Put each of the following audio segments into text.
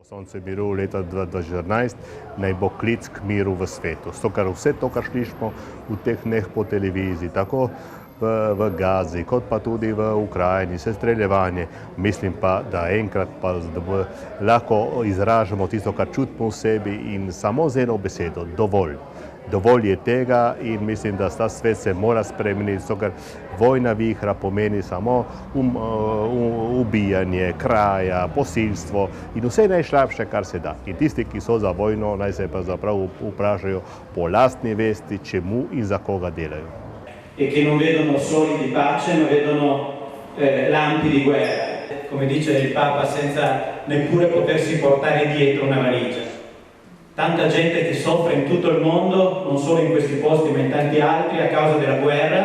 Sonce miru leta 2014 naj bo klic k miru v svetu. Vse to, kar slišimo v teh dneh po televiziji, tako v Gazi, kot pa tudi v Ukrajini, vse streljevanje, mislim pa, da enkrat pa da lahko izražamo tisto, kar čutimo v sebi in samo z eno besedo, dovolj. Dovolj je tega in mislim, da ta svet se mora spremeniti, zato ker vojna vihra pomeni samo ubijanje, kraja, posilstvo in vse najslabše, kar se da. In tisti, ki so za vojno, naj se pa zapravo vprašajo po lastni vesti, čemu in za koga delajo. E che non vedono soli di pace, ma vedono lampi di guerra, come dice il Papa, senza neppure potersi portare dietro una valigia. Tanta gente che soffre in tutto il mondo, non solo in questi posti ma in tanti altri, a causa della guerra,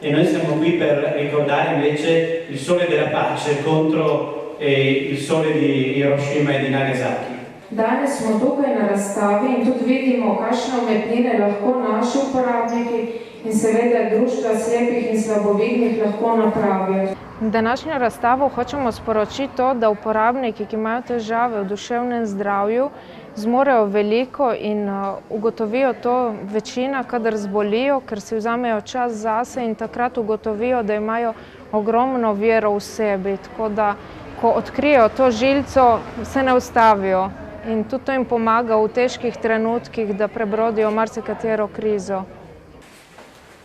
e noi siamo qui per ricordare invece il sole della pace contro il sole di Hiroshima e di Nagasaki. Danes smo tukaj na razstavi in tudi vidimo, kakšne umetnine lahko naši uporabniki in seveda društva slepih in slabovidnih lahko napravijo. Današnjo razstavo hočemo sporočiti to, da uporabniki, ki imajo težave v duševnem zdravju, zmorejo veliko in ugotovijo to večina, kadar zbolijo, ker si vzamejo čas zase in takrat ugotovijo, da imajo ogromno vero v sebi. Tako da, ko odkrijejo to žilico, se ne ustavijo. In tudi to jim pomaga v težkih trenutkih, da prebrodijo marsikatero krizo.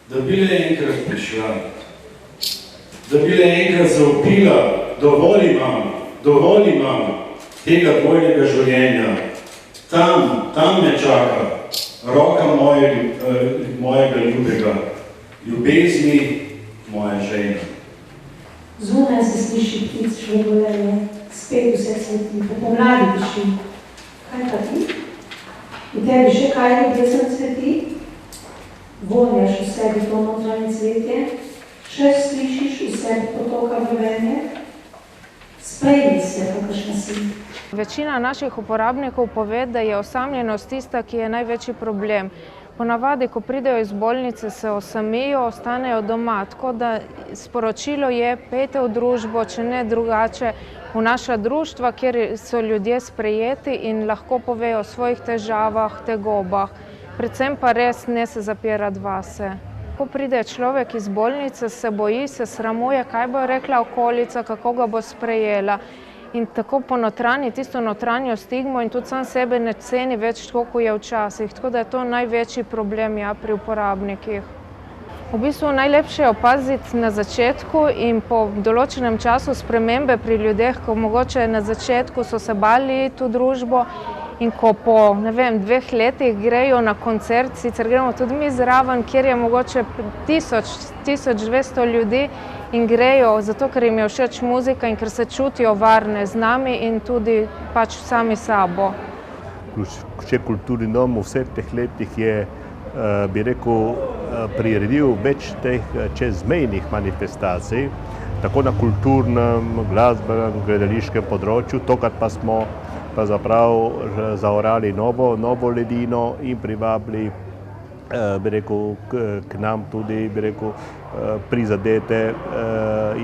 Da bi le enkrat prišla, da bi le enkrat zavpila, dovolj imam tega dvojnega življenja. Tam me čaka roka mojega ljubega, ljubezni moja žena. Zunaj se sliši ptic žvrgolenje, spet vse cveti, pomladi diši. Kaj pa ti? In tebi še kaj ljubezen cveti? Vonjaš v sebi to notranje cvetje? Še slišiš v sebi potoka vrvenje? Sprejmi se, kakršna si. Večina naših uporabnikov pove, da je osamljenost tista, ki je največji problem. Ponavadi, ko pridejo iz bolnice, se osamijo, ostanejo doma. Tako da sporočilo je, pejte v družbo, če ne drugače, v naša društva, kjer so ljudje sprejeti in lahko povejo o svojih težavah, tegobah. Predvsem pa res ne se zapirati vase. Ko pride človek iz bolnice, se boji, se sramuje, kaj bo rekla okolica, kako ga bo sprejela. In tako ponotrani tisto notranjo stigmo in tudi sam sebe ne ceni več tako, kot je včasih. Tako da je to največji problem pri uporabnikih. V bistvu najlepše je opaziti na začetku in po določenem času spremembe pri ljudeh, ko mogoče na začetku so se bali tu družbo in ko po, 2 letih grejo na koncert, sicer gremo tudi mi zraven, kjer je mogoče 1200 ljudi in grejo zato, ker jim je všeč muzika in ker se čutijo varne z nami in tudi pač sami sabo. Krušček kulturni dom v vseh teh letih je, bi rekel, priredil več teh čezmejnih manifestacij, tako na kulturnem, glasbenem, gledališkem področju, tokrat pa smo pravzaprav zaorali novo ledino in privabili, bi rekel, k nam tudi, bi rekel, prizadete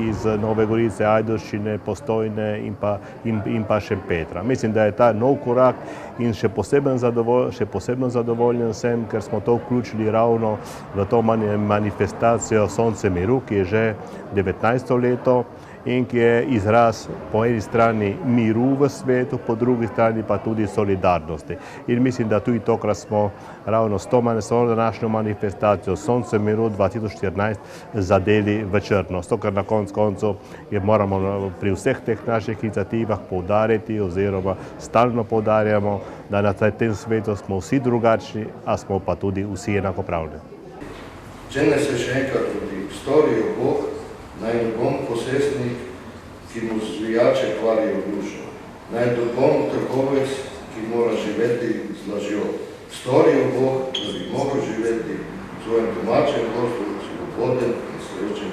iz Nove Gorice, Ajdovščine, Postojne in pa Šempetra. Mislim, da je ta nov korak in še posebno zadovoljen sem, ker smo to vključili ravno v to manifestacijo Sonce miru, ki je že 19. leto in ki je izraz po eni strani miru v svetu, po drugi strani pa tudi solidarnosti. In mislim, da tudi tokrat smo ravno s to današnjo manifestacijo Sonce miru 2014 zadeli v črno. Zato, ker na koncu moramo pri vseh teh naših iniciativah poudariti oziroma stalno poudarjamo, da na tem svetu smo vsi drugačni, a smo pa tudi vsi enakopravni. Če ne se še enkrat tudi storijo Bog, naj dogom posestnik, ki mu zvijače kvarijo dušo. Naj dogom trgovec, ki mora živeti z lažjo. Storijo Bog, da bi mogel živeti v svojem domačem prostoru, svoboden in srečen.